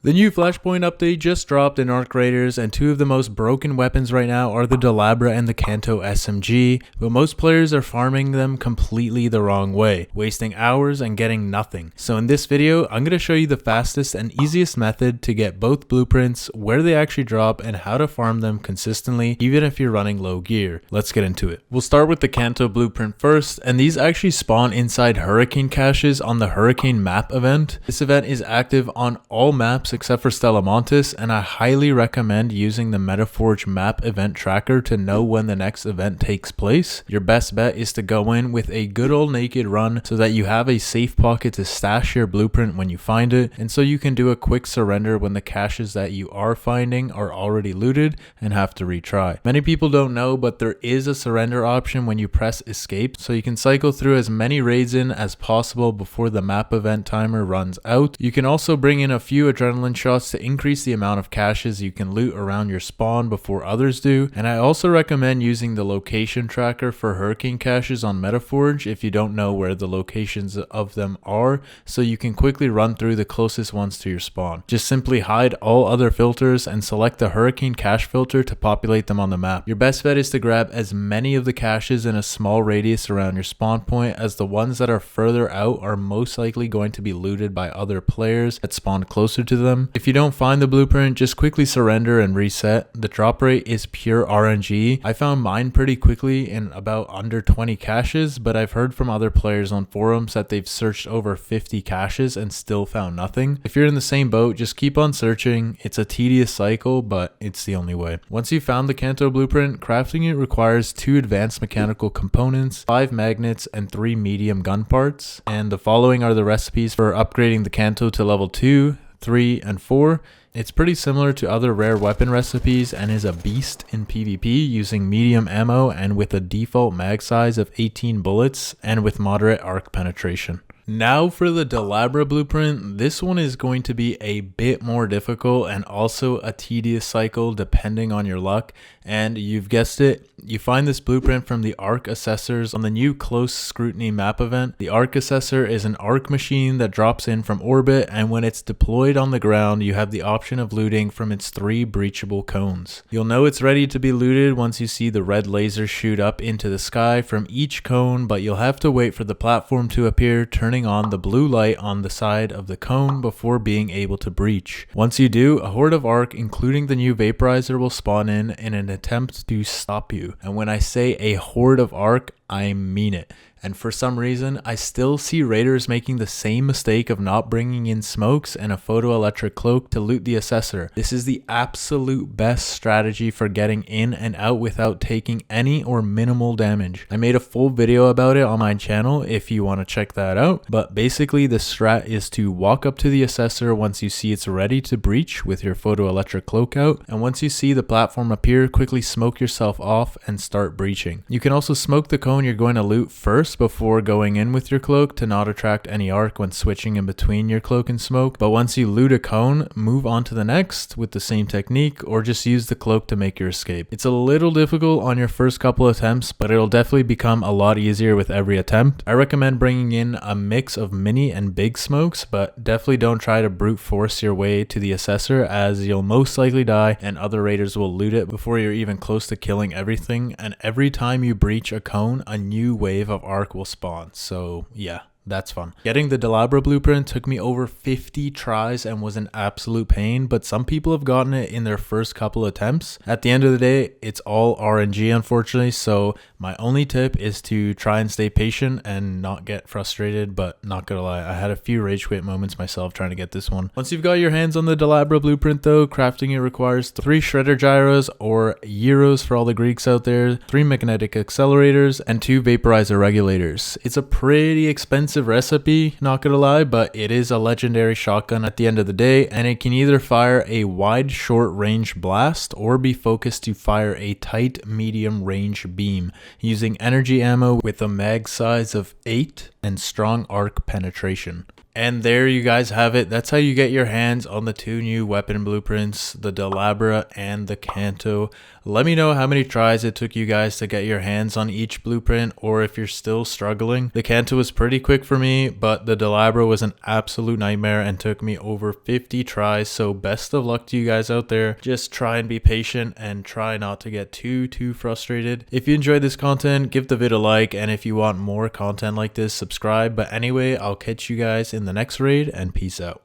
The new Flashpoint update just dropped in arcraiders, and two of the most broken weapons right now are the Dolabra and the Canto SMG, but most players are farming them completely the wrong way, wasting hours and getting nothing. So in this video, I'm going to show you the fastest and easiest method to get both blueprints, where they actually drop, and how to farm them consistently, even if you're running low gear. Let's get into it. We'll start with the Canto Blueprint first, and these actually spawn inside Hurricane caches on the Hurricane map event. This event is active on all maps except for Stella Montis, and I highly recommend using the Metaforge map event tracker to know when the next event takes place. Your best bet is to go in with a good old naked run so that you have a safe pocket to stash your blueprint when you find it, and so you can do a quick surrender when the caches that you are finding are already looted and have to retry. Many people don't know, but there is a surrender option when you press escape, so you can cycle through as many raids in as possible before the map event timer runs out. You can also bring in a few adrenaline shots to increase the amount of caches you can loot around your spawn before others do, and I also recommend using the location tracker for Hurricane caches on Metaforge if you don't know where the locations of them are, so you can quickly run through the closest ones to your spawn. Just simply hide all other filters and select the Hurricane cache filter to populate them on the map. Your best bet is to grab as many of the caches in a small radius around your spawn point, as the ones that are further out are most likely going to be looted by other players that spawn closer to them. If you don't find the blueprint, just quickly surrender and reset. The drop rate is pure RNG. I found mine pretty quickly in about under 20 caches, but I've heard from other players on forums that they've searched over 50 caches and still found nothing. If you're in the same boat, just keep on searching. It's a tedious cycle, but it's the only way. Once you've found the Canto blueprint, crafting it requires 2 advanced mechanical components, 5 magnets, and 3 medium gun parts. And the following are the recipes for upgrading the Canto to level 2, 3, and 4. It's pretty similar to other rare weapon recipes and is a beast in PvP, using medium ammo and with a default mag size of 18 bullets and with moderate arc penetration. Now for the Dolabra blueprint, this one is going to be a bit more difficult and also a tedious cycle depending on your luck, and you've guessed it, you find this blueprint from the arc assessors on the new close scrutiny map event. The arc assessor is an arc machine that drops in from orbit, and when it's deployed on the ground you have the option of looting from its 3 breachable cones. You'll know it's ready to be looted once you see the red laser shoot up into the sky from each cone, but you'll have to wait for the platform to appear, turning on the blue light on the side of the cone before being able to breach. Once you do, a horde of arc including the new vaporizer will spawn in an attempt to stop you. And when I say a horde of arc, I mean it. And for some reason, I still see raiders making the same mistake of not bringing in smokes and a photoelectric cloak to loot the assessor. This is the absolute best strategy for getting in and out without taking any or minimal damage. I made a full video about it on my channel if you want to check that out, but basically the strat is to walk up to the assessor once you see it's ready to breach with your photoelectric cloak out, and once you see the platform appear, quickly smoke yourself off and start breaching. You can also smoke the cone you're going to loot first before going in with your cloak to not attract any arc when switching in between your cloak and smoke, but once you loot a cone, move on to the next with the same technique, or just use the cloak to make your escape. It's a little difficult on your first couple attempts, but it'll definitely become a lot easier with every attempt. I recommend bringing in a mix of mini and big smokes, but definitely don't try to brute force your way to the assessor, as you'll most likely die and other raiders will loot it before you're even close to killing everything, and every time you breach a cone, a new wave of arc will spawn. So yeah, that's fun. Getting the Dolabra blueprint took me over 50 tries and was an absolute pain, but some people have gotten it in their first couple attempts. At the end of the day, it's all RNG unfortunately, so my only tip is to try and stay patient and not get frustrated, but not gonna lie, I had a few rage quit moments myself trying to get this one. Once you've got your hands on the Dolabra blueprint though, crafting it requires 3 shredder gyros, or gyros for all the Greeks out there, 3 magnetic accelerators, and 2 vaporizer regulators. It's a pretty expensive recipe, not gonna lie, but it is a legendary shotgun at the end of the day, and it can either fire a wide short range blast or be focused to fire a tight medium range beam using energy ammo with a mag size of 8 and strong arc penetration. And there you guys have it. That's how you get your hands on the two new weapon blueprints, the Dolabra and the Canto. Let me know how many tries it took you guys to get your hands on each blueprint, or if you're still struggling. The Canto was pretty quick for me, but the Dolabra was an absolute nightmare and took me over 50 tries. So best of luck to you guys out there. Just try and be patient and try not to get too frustrated. If you enjoyed this content, give the video a like, and if you want more content like this, subscribe. But anyway, I'll catch you guys in the next raid, and peace out.